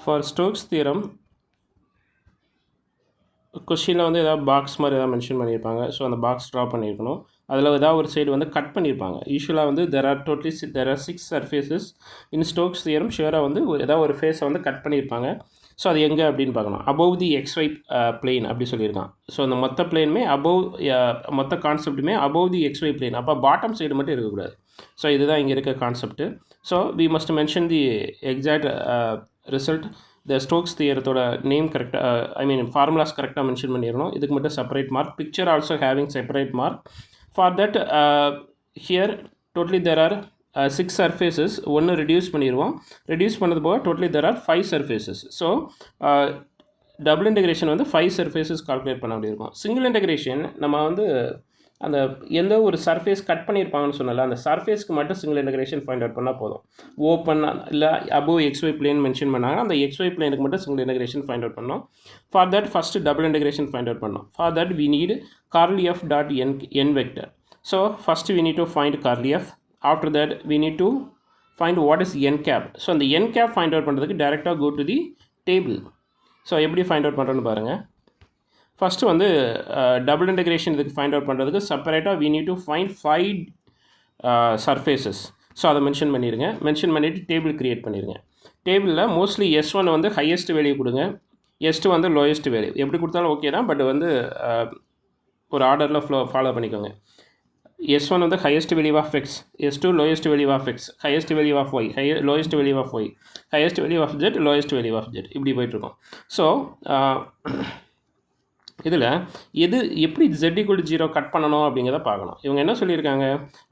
For Stokes theorem கொஸ்டினில் வந்து ஏதாவது பாக்ஸ் மாதிரி ஏதாவது மென்ஷன் பண்ணியிருப்பாங்க. ஸோ அந்த பாக்ஸ் ட்ரா பண்ணியிருக்கணும். அதில் ஏதாவது ஒரு சைடு வந்து கட் பண்ணியிருப்பாங்க. யூஸ்வலாக வந்து there are 6 surfaces in Stokes theorem. ஷியராக வந்து ஏதாவது ஒரு ஃபேஸை வந்து கட் பண்ணியிருப்பாங்க. ஸோ அது எங்கே அப்படின்னு பார்க்கணும். அபவ் தி XY பிளேன் அப்படி சொல்லியிருக்கான். ஸோ அந்த மொத்த பிளேனுமே மொத்த கான்செப்ட்டுமே அபவ் தி XY பிளேன். அப்போ பாட்டம் சைடு மட்டும் இருக்கக்கூடாது. ஸோ இதுதான் இங்கே இருக்க concept. So we must mention the exact result. இந்த ஸ்டோக்ஸ் தியரத்தோட நேம் கரெக்டாக ஃபார்முலாஸ் கரெக்டாக மென்ஷன் பண்ணிடணும். இதுக்கு மட்டும் separate mark. Picture also having separate mark. For that here totally there are 6 surfaces. ஒன்று ரெடியூஸ் பண்ணிடுவோம். ரெடியூஸ் பண்ணது போக totally there are 5 surfaces. So double integration வந்து 5 சர்ஃபேசஸ் கால்குலேட் பண்ண வேண்டியிருக்கும். சிங்கிள் இன்டெகிரேஷன் நம்ம வந்து அந்த எந்த ஒரு சர்ஃபேஸ் கட் பண்ணியிருப்பாங்கன்னு சொன்னால அந்த சர்ஃபேஸ்க்கு மட்டும் சிங்கிள் இன்டெகிரேஷன் ஃபைண்ட் அவுட் பண்ணால் போதும். ஓப்பன் இல்லை அபோவ் XY பிளேன் மென்ஷன் பண்ணாங்க. அந்த XY பிளேனுக்கு மட்டும் சிங்கிள் இன்டெகிரேஷன் ஃபைண்ட் அவுட் பண்ணோம். For that first double integration find out பண்ணோம். For that we need curly f dot n vector. So first we need to find curly f. After that we need to find what is n cap. So அந்த n cap find out பண்ணுறதுக்கு டைரெக்டாக go to the table. So எப்படி find out பண்ணுறோன்னு பாருங்கள். First வந்து double integration இதுக்கு find out பண்ணுறதுக்கு செப்பரேட்டாக we need to find 5 surfaces. So அதை மென்ஷன் பண்ணிடுங்க. மென்ஷன் பண்ணிவிட்டு டேபிள் க்ரியேட் பண்ணிடுங்க. டேபிளில் மோஸ்ட்லி S1 வந்து ஹையஸ்ட் வேல்யூ கொடுங்க, S2 வந்து லோயஸ்ட் வேல்யூ. எப்படி கொடுத்தாலும் ஓகே தான், பட் வந்து ஒரு ஆர்டரில் ஃபாலோ பண்ணிக்கோங்க. S1 வந்து highest value of X, S2 lowest value of X, highest value of Y, lowest value of Y, highest value of Z, lowest value of Z, இப்படி போயிட்டுருக்கோம். ஸோ இதில் எப்படி Z=0 கட் பண்ணணும் அப்படிங்கிறத பார்க்கணும். இவங்க என்ன சொல்லியிருக்காங்க,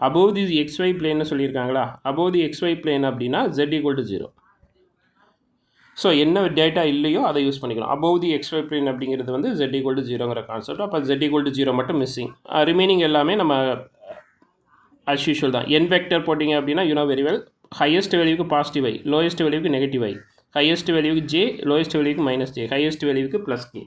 அபோவ் தி XY பிளேன்னு சொல்லியிருக்காங்களா. அபோவ் தி XY பிளேன் அப்படின்னா Z=0. ஸோ என்ன டேட்டா இல்லையோ அதை யூஸ் பண்ணிக்கலாம். அபோவ் தி XY பிளேன் அப்படிங்கிறது வந்து Z=0ங்கிற கான்செப்ட். அப்போ Z=0 மட்டும் மிஸ்ஸிங். ரிமைனிங் எல்லாமே நம்ம as usual தான். n வெக்டர் போட்டிங்க அப்படின்னா you know very well, highest வேல்யூக்கு பாசிட்டிவ் ஐ, லோயஸ்ட் வேல்யூக்கு நெகட்டிவ் ஐ, ஹையஸ்ட் வேல்யூக்கு J, லோயஸ்ட் வேல்யூக்கு -J, ஹையஸ்ட் வேல்யூக்கு +K.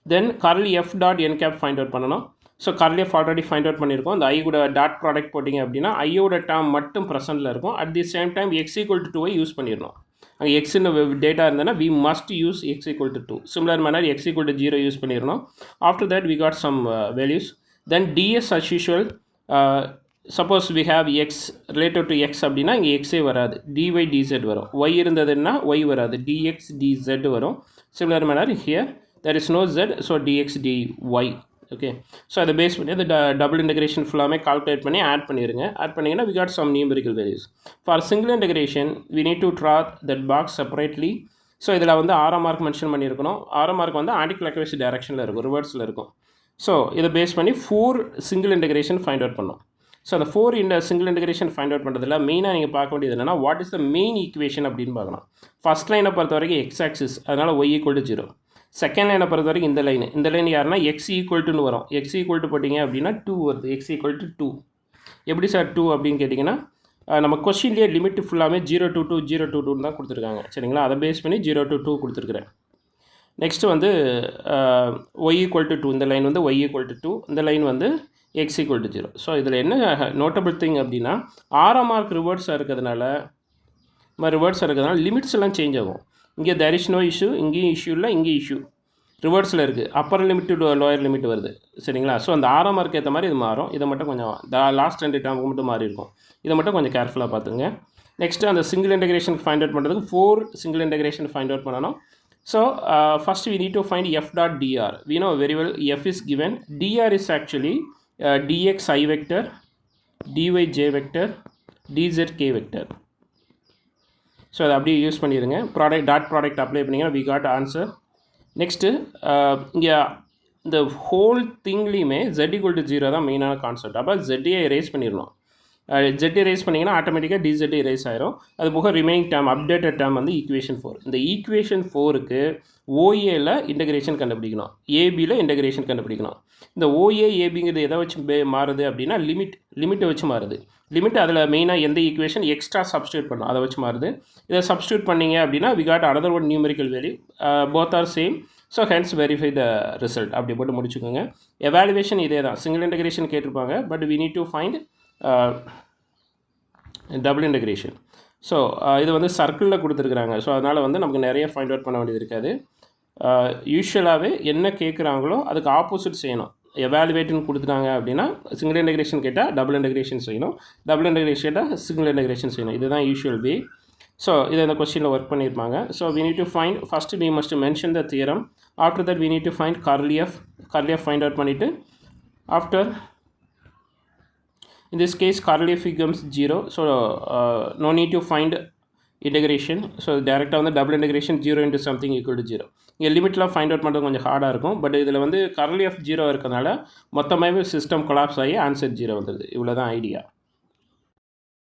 Then curly f dot n cap find out பண்ணணும். So curly f already find out பண்ணியிருக்கோம். அந்த ஐயோட டாட் ப்ராடக்ட் போட்டிங்க அப்படின்னா ஐயோட டேர்ம் மட்டும் ப்ரெசென்ட்டில் இருக்கும். At the same time x=2 use பண்ணிடணும். அங்கே எக்ஸ்ன்னு டேட்டா இருந்ததுன்னா we must use x=2. Similar manner x=0 use பண்ணிடணும். After that we got some values. Then ds as usual. Suppose we have x relative to x அப்படின்னா இங்கே எக்ஸே வராது, dy dz வரும். y இருந்ததுன்னா y வராது, dx dz வரும். Similar manner here there is no z, so dx dy. Okay, so அதை base பண்ணி அந்த டபுள் இன்டெகிரேஷன் ஃபுல்லாமே கால்குலேட் பண்ணி ஆட் பண்ணிடுங்க. ஆட் பண்ணிங்கன்னா we got some numerical values. For single integration we need to draw that box separately. So இதில் வந்து ஆறாம் மார்க் மென்ஷன் பண்ணியிருக்கணும். ஆறாம் மார்க் வந்து ஆன்டி கிளாக்வைஸ் டைரக்ஷனில் இருக்கும், ரிவர்ஸில் இருக்கும். ஸோ இதை பேஸ் பண்ணி 4 சிங்கிள் இன்டெகிரேஷன் ஃபைண்ட் அவுட் பண்ணோம். ஸோ அந்த 4 சிங்கிள் இன்டெகிரேஷன் ஃபைண்ட் அவுட் பண்ணுறதுல மெயினாக நீங்கள் பார்க்க வேண்டியது என்னென்னா, what is the main equation அப்படின்னு பார்க்கணும். ஃபஸ்ட் லைனை பொறுத்த வரைக்கும் x ஆக்சிஸ், அதனால் y=0. செகண்ட் லைனை பொறுத்த வரைக்கும் இந்த லைன் யாருன்னா x=ன்னு வரும். x= போட்டிங்க அப்படின்னா 2 வருது, x=2. எப்படி சார் 2 அப்படின்னு கேட்டிங்கன்னா, நம்ம கொஸ்டின்லேயே லிமிட் ஃபுல்லாமே 0 to 2 0 to 2 தான் கொடுத்துருக்காங்க. சரிங்களா, அதை பேஸ் பண்ணி 0 to 2 கொடுத்துருக்குறேன். நெக்ஸ்ட்டு வந்து y=2. இந்த லைன் வந்து y=2, இந்த லைன் வந்து x=0. ஸோ இதில் என்ன நோட்டபிள் திங் அப்படின்னா, ஆறாம் மார்க் ரிவர்ஸாக இருக்கிறதுனால லிமிட்ஸ் எல்லாம் சேஞ்ச் ஆகும். இங்கே தேர் இஸ் நோ இஷ்யூ, இங்கேயும் இஷ்யூ இல்லை, இங்கேயும் இஷ்யூ. ரிவர்ஸில் இருக்குது, upper limit to lower limit வருது. சரிங்களா, ஸோ அந்த ஆறாம் மார்க் ஏற்ற மாதிரி இது மாறும். இதை மட்டும் கொஞ்சம் லாஸ்ட் 2 டேர்முக்கு மட்டும் மாறி இருக்கும். இதை மட்டும் கொஞ்சம் கேர்ஃபுல்லாக பார்த்துங்க. நெக்ஸ்ட்டு அந்த சிங்கிள் இன்டெகிரேஷன் ஃபைண்ட் அவுட் பண்ணுறதுக்கு 4 சிங்கிள் இன்டெகிரேஷன் ஃபைண்ட் அவுட் பண்ணணும். So first we need to find f dot dr. We know very well f is given. dr is actually dx I vector, dy j vector, dz k vector. So அதை அப்படியே use பண்ணிடுங்க. Dot product apply பண்ணிங்கன்னா we got answer. Next இங்கே இந்த whole திங்லேயுமே z=0 தான் மெயினான concept. அப்போ z-ஐ erase பண்ணிடணும். z erase பண்ணிங்கன்னா ஆட்டோமேட்டிக்காக dz erase ஆயிரும். அது போக ரிமைனிங் டேர்ம், அப்டேட்டட் டேர்ம் வந்து ஈக்குவேஷன் 4. இந்த ஈக்குவேஷன் 4க்கு OAல இன்டெகிரேஷன் கண்டுபிடிக்கணும், ABயில் இன்டெகிரேஷன் கண்டுபிடிக்கணும். இந்த OA ABங்கிறது எதை வச்சு மாறுது அப்படின்னா லிமிட்டை வச்சு மாறுது. லிமிட் அதில் மெயினாக எந்த ஈக்குவேஷன் எக்ஸ்ட்ரா சப்ஸ்டியூட் பண்ணணும், அதை வச்சு மாறுது. இதை சப்ஸ்டியூட் பண்ணிங்க அப்படின்னா we got another one numerical value. both are same. So hence verify the result. அப்படி போட்டு முடிச்சுக்கோங்க. எவாலுவேஷன் இதே தான், சிங்கிள் இன்டெகிரேஷன் கேட்டிருப்பாங்க, but we need to find double integration. So இது வந்து சர்க்கிளில் கொடுத்துருக்குறாங்க. ஸோ அதனால் வந்து நமக்கு நிறைய ஃபைண்ட் அவுட் பண்ண வேண்டியது இருக்காது. யூஸ்வலாகவே என்ன கேட்குறாங்களோ அதுக்கு ஆப்போசிட் செய்யணும். எவாலுவேட்டுன்னு கொடுத்துட்டாங்க அப்படின்னா சிங்கிள் இன்டெகிரேஷன் கேட்டால் டபுள் இன்டெகிரேஷன் செய்யணும், டபுள் இன்டெகிரேஷன் கேட்டால் சிங்கிள் இன்டெகிரேஷன் செய்யணும். இதுதான் யூஷுவல் வே. ஸோ இதை இந்த கொஸ்டினில் ஒர்க் பண்ணியிருப்பாங்க. So we need to find first we must mention the theorem. After that we need to find curly f find out பண்ணிவிட்டு after in this case curly f becomes 0. So no need to find integration. So டேரெக்டாக வந்து double integration 0 into something equal to 0. இங்கே லிமிட்லாம் find out பண்ணுறது கொஞ்சம் ஹார்டாக இருக்கும். But இதில் வந்து கர்லி ஆஃப் 0 இருக்கிறதுனால மொத்தமாகவே சிஸ்டம் கொலாப்ஸ் ஆகி ஆன்சர் 0 வந்துடுது. இவ்வளோ தான் ஐடியா.